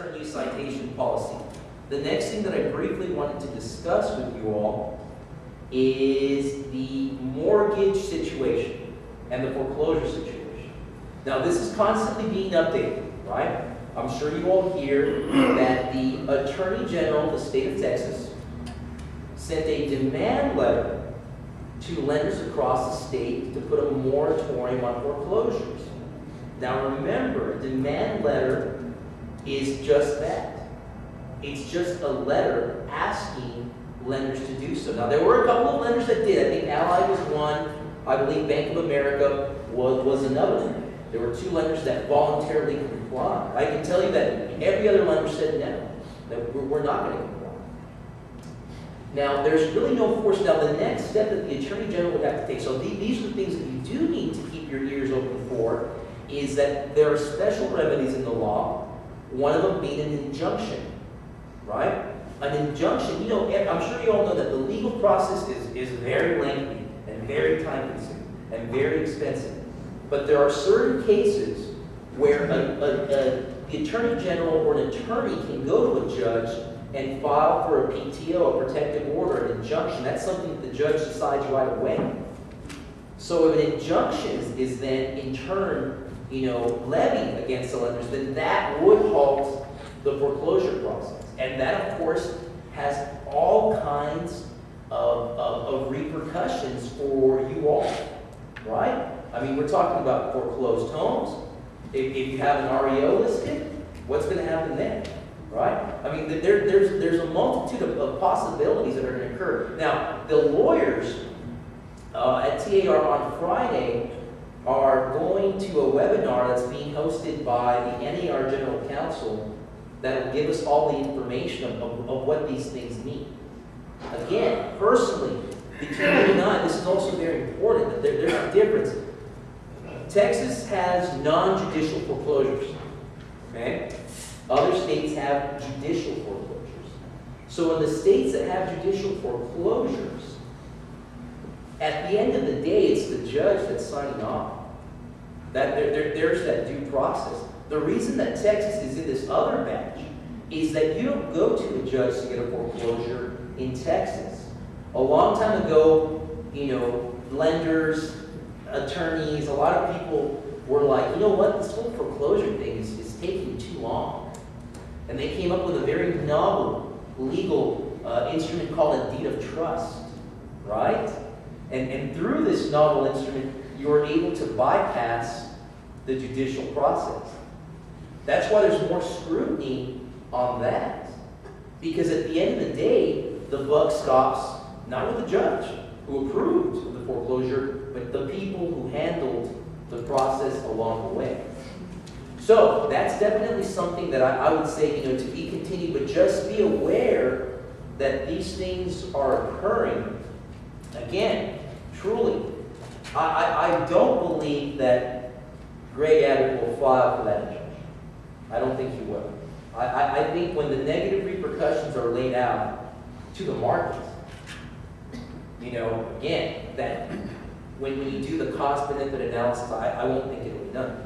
return use citation policy. The next thing that I briefly wanted to discuss with you all is the mortgage situation and the foreclosure situation. Now, this is constantly being updated, right? I'm sure you all hear that the Attorney General of the state of Texas sent a demand letter to lenders across the state to put a moratorium on foreclosures. Now remember, a demand letter is just that. It's just a letter asking lenders to do so. Now there were a couple of lenders that did. I think Ally was one. I believe Bank of America was another one. There were 2 lenders that voluntarily complied. I can tell you that every other lender said no, that we're not going to comply. Now, there's really no force. Now, the next step that the Attorney General would have to take, so these are the things that you do need to keep your ears open for, is that there are special remedies in the law, one of them being an injunction, right? An injunction, you know, I'm sure you all know that the legal process is very lengthy and very time-consuming and very expensive. But there are certain cases where the Attorney General or an attorney can go to a judge and file for a PTO, a protective order, an injunction. That's something that the judge decides right away. So if an injunction is then in turn, you know, levied against the lenders, then that would halt the foreclosure process. And that, of course, has all kinds of repercussions for you all, right? I mean, we're talking about foreclosed homes. If you have an REO listed, what's going to happen then? Right? I mean, there's a multitude of possibilities that are going to occur. Now, the lawyers at TAR on Friday are going to a webinar that's being hosted by the NAR General Counsel that will give us all the information of what these things mean. Again, personally, between 8 and 9, this is also very important, that there's a difference. Texas has non-judicial foreclosures, okay? Other states have judicial foreclosures. So in the states that have judicial foreclosures, at the end of the day, it's the judge that's signing off. That there's that due process. The reason that Texas is in this other batch is that you don't go to a judge to get a foreclosure in Texas. A long time ago, you know, lenders, attorneys, a lot of people were like, you know what, this whole foreclosure thing is taking too long. And they came up with a very novel legal instrument called a deed of trust, right? And through this novel instrument, you are able to bypass the judicial process. That's why there's more scrutiny on that. Because at the end of the day, the buck stops not with the judge who approved the foreclosure, but the people who handled the process along the way. So that's definitely something that I would say, you know, to be continued, but just be aware that these things are occurring. Again, truly, I don't believe that Greg Abbott will file for that judge. I don't think he will. I think when the negative repercussions are laid out to the market, you know, again, that when you do the cost-benefit analysis, I won't think it'll be done.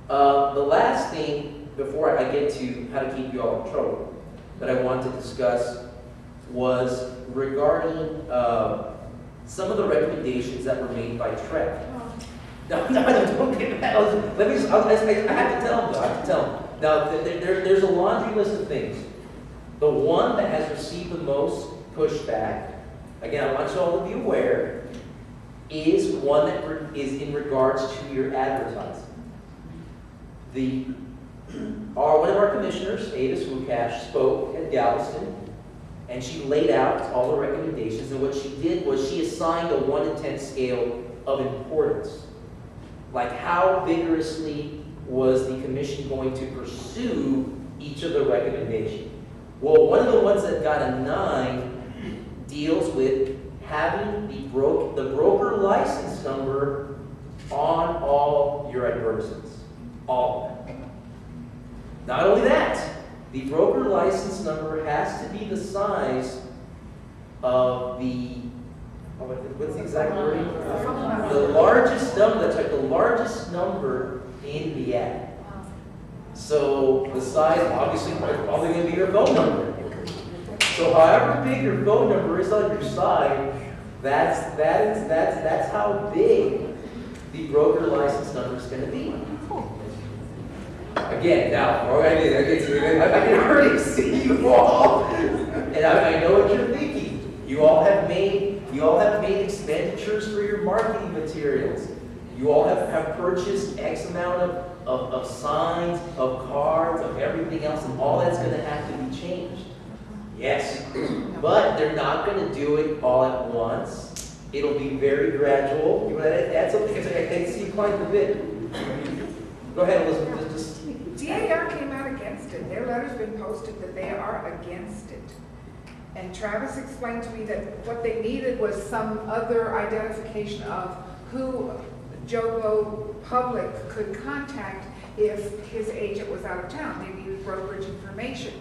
The last thing, before I get to how to keep you all in trouble, that I wanted to discuss was regarding some of the recommendations that were made by Trek. No, don't get mad. Let me. I have to tell them. Though. I have to tell them. Now, there's a laundry list of things. The one that has received the most pushback, again, I want you all to be aware, is one that is in regards to your advertising. One of our commissioners, Ada Swookash, spoke at Galveston, and she laid out all the recommendations, and what she did was she assigned a 1 to 10 scale of importance. Like how vigorously was the commission going to pursue each of the recommendations? Well, one of the ones that got a 9 deals with having the broker license number on all your advertisements. All of them. Not only that, the broker license number has to be the size of what's the exact wording? The largest number, that's right, the largest number in the ad. So the size, obviously, is probably going to be your phone number. So however big your phone number is on your side, that's how big the broker license number is going to be. Again, now, I can already see you all, and I know what you're thinking. You all have made expenditures for your marketing materials. You all have purchased X amount of signs, of cards, of everything else, and all that's going to have to be changed. Yes, but they're not going to do it all at once. It'll be very gradual. You want to add something? I can see you climb the bit. Go ahead, Elizabeth. DAR came out against it. Their letter's been posted that they are against it. And Travis explained to me that what they needed was some other identification of who Joe Blow Public could contact if his agent was out of town. They needed brokerage information.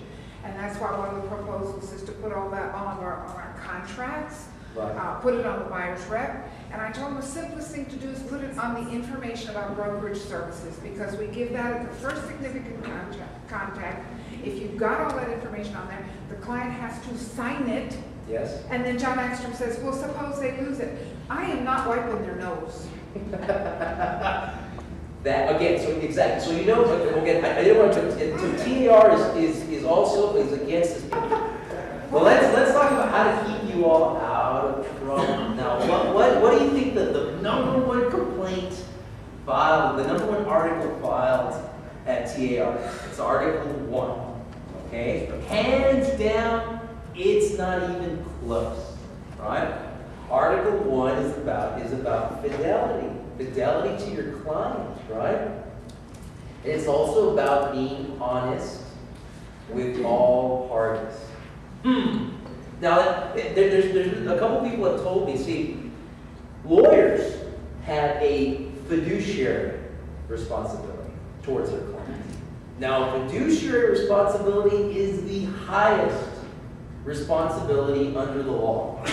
And that's why one of the proposals is to put all that on our contracts, Right. Put it on the buyer's rep. And I told them the simplest thing to do is put it on the information about brokerage services, because we give that at the first significant contact. If you've got all that information on there, the client has to sign it. Yes. And then John Ekstrom says, well, suppose they lose it. I am not wiping their nose. That again, so exactly. So you know, again, I didn't want to. So TAR is also against this. Well, let's talk about how to keep you all out of trouble. Now, what do you think the number one complaint filed, the number one article filed at TAR? It's Article 1. Okay, hands down, it's not even close. Right? Article 1 is about fidelity to your clients, right? And it's also about being honest with all parties. Now, there's a couple people have told me, see, lawyers have a fiduciary responsibility towards their clients. Now, fiduciary responsibility is the highest responsibility under the law,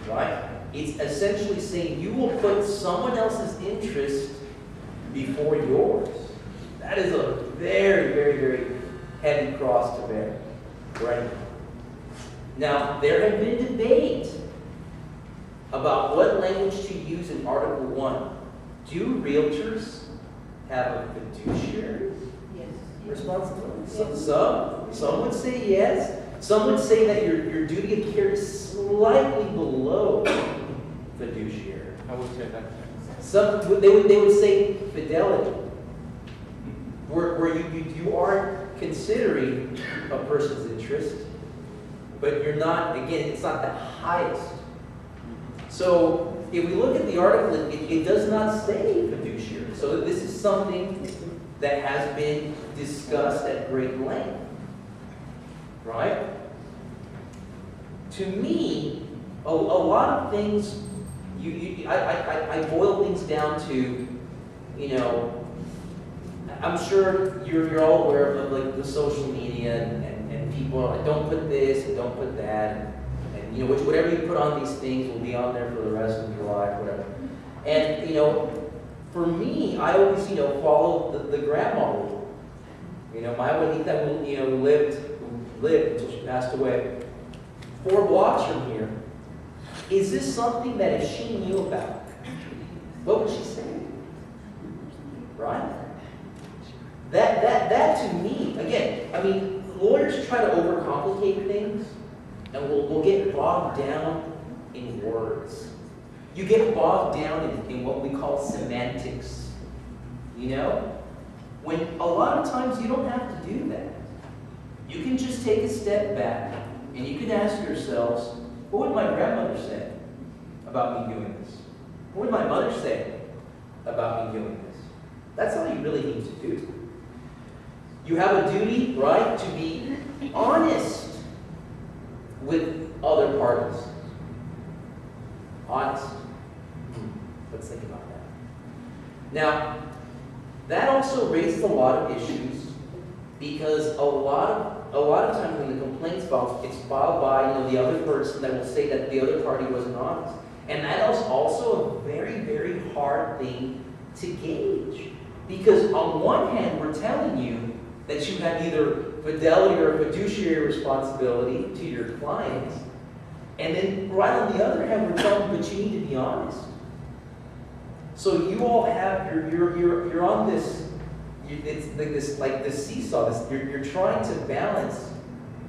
right? It's essentially saying you will put someone else's interest before yours. That is a very, very, very heavy cross to bear, right? Now, there have been debate about what language to use in Article 1. Do realtors have a fiduciary responsibility? Some would say yes. Some would say that your duty of care is slightly below fiduciary. I would say that. Some they would say fidelity, where you are considering a person's interest, but you're not. Again, it's not the highest. So if we look at the article, it does not say fiduciary. So this is something that has been discussed at great length, right? To me, a lot of things. I boil things down to, I'm sure you're all aware of like the social media and people are like, don't put this and don't put that, and whatever you put on these things will be on there for the rest of your life, whatever. And for me, I always follow the grandma rule. My abuelita lived until she passed away 4 blocks from here. Is this something that if she knew about, what would she say? Right? That to me, again, lawyers try to overcomplicate things, and we'll get bogged down in words. You get bogged down in what we call semantics. When a lot of times you don't have to do that. You can just take a step back, and you can ask yourselves, what would my grandmother say about me doing this? What would my mother say about me doing this? That's all you really need to do. You have a duty, right, to be honest with other parties. Honest. Let's think about that. Now, that also raises a lot of issues because a lot of times when the complaint's filed, it's filed by the other person that will say that the other party wasn't honest. And that is also a very, very hard thing to gauge. Because on one hand, we're telling you that you have either fidelity or fiduciary responsibility to your clients. And then right on the other hand, we're telling you, but you need to be honest. So you all have, you're on this, it's like this seesaw, you're trying to balance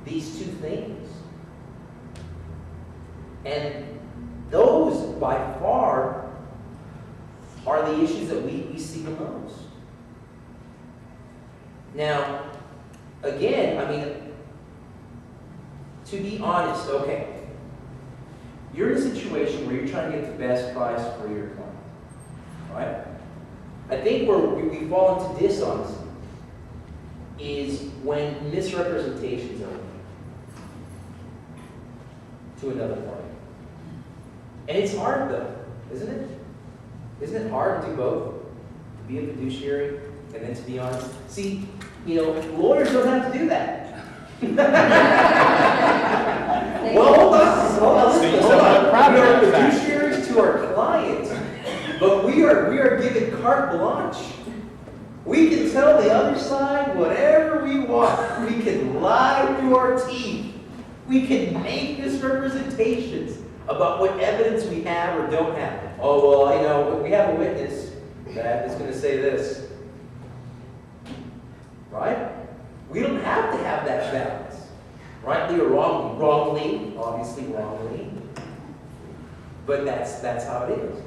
these two things. And those, by far, are the issues that we see the most. Now, again, I mean, to be honest, okay, you're in a situation where you're trying to get the best price for your client, right? I think where we fall into dishonesty is when misrepresentations are made to another party. And it's hard though, isn't it? Isn't it hard to do both? To be a fiduciary and then to be honest? See, lawyers don't have to do that. Well, hold on. Listen, hold on. We are fiduciaries to our clients, but we are given carte blanche. We can tell the other side whatever we want. We can lie through our teeth. We can make misrepresentations about what evidence we have or don't have. Oh, well, we have a witness that is going to say this. Right? We don't have to have that balance. Rightly or wrongly. Wrongly, obviously wrongly. But that's how it is.